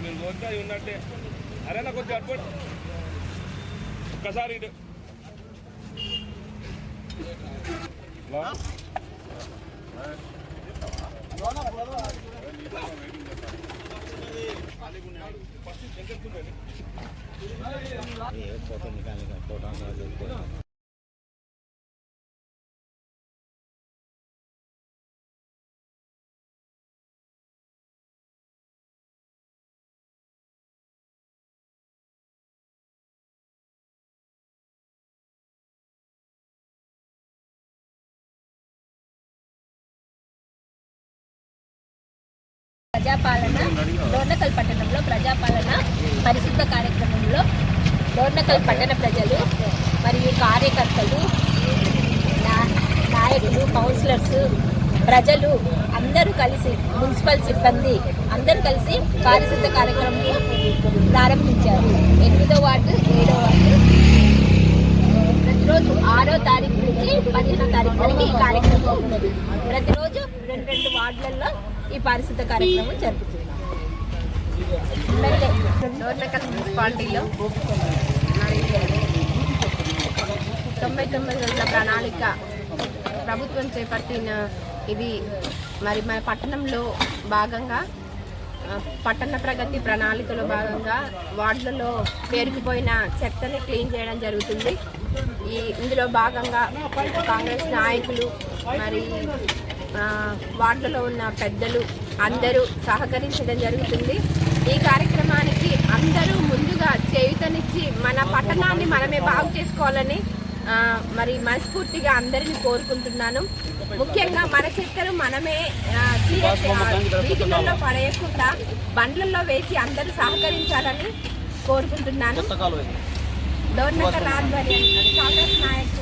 మీరు రోజుగా ఉన్నట్టే అరే నాకు కొంచెం అడ్బట్ ఒక్కసారి ఇటు फोटो निकालने का फोटो ప్రజాపాలన డోర్నకల్ పట్టణంలో ప్రజాపాలన పరిశుద్ధ కార్యక్రమంలో డోర్నకల్ పట్టణ ప్రజలు మరియు కార్యకర్తలు, నాయకులు, కౌన్సిలర్స్, ప్రజలు అందరూ కలిసి, మున్సిపల్ సిబ్బంది అందరూ కలిసి పారిశుద్ధ కార్యక్రమం ప్రారంభించారు. 8వ వార్డు, 7వ వార్డు ప్రతిరోజు 6వ తారీఖు నుంచి 15వ తారీఖు వరకు ఈ కార్యక్రమం ఉన్నది. ప్రతిరోజు 2 వార్డులలో ఈ పారిశుద్ధ కార్యక్రమం జరుగుతుంది. డోర్నకల్ మున్సిపాలిటీలో 99 రోజుల ప్రణాళిక ప్రభుత్వం చేపట్టిన ఇది మరి మన పట్టణంలో భాగంగా పట్టణ ప్రగతి ప్రణాళికలో భాగంగా వార్డులలో పేరుకుపోయిన చెత్తని క్లీన్ చేయడం జరుగుతుంది. ఇందులో భాగంగా కాంగ్రెస్ నాయకులు మరి వార్డులో ఉన్న పెద్దలు అందరూ సహకరించడం జరుగుతుంది. ఈ కార్యక్రమానికి అందరూ ముందుగా చేయూతనిచ్చి మన పట్టణాన్ని మనమే బాగు చేసుకోవాలని మరి మనస్ఫూర్తిగా అందరినీ కోరుకుంటున్నాను. ముఖ్యంగా మన చెత్తలు మనమే వీధులలో పడేయకుండా బండ్లలో వేసి అందరూ సహకరించాలని కోరుకుంటున్నాను. డోర్నకల్ ఆధ్వర్యం కాంగ్రెస్ నాయకులు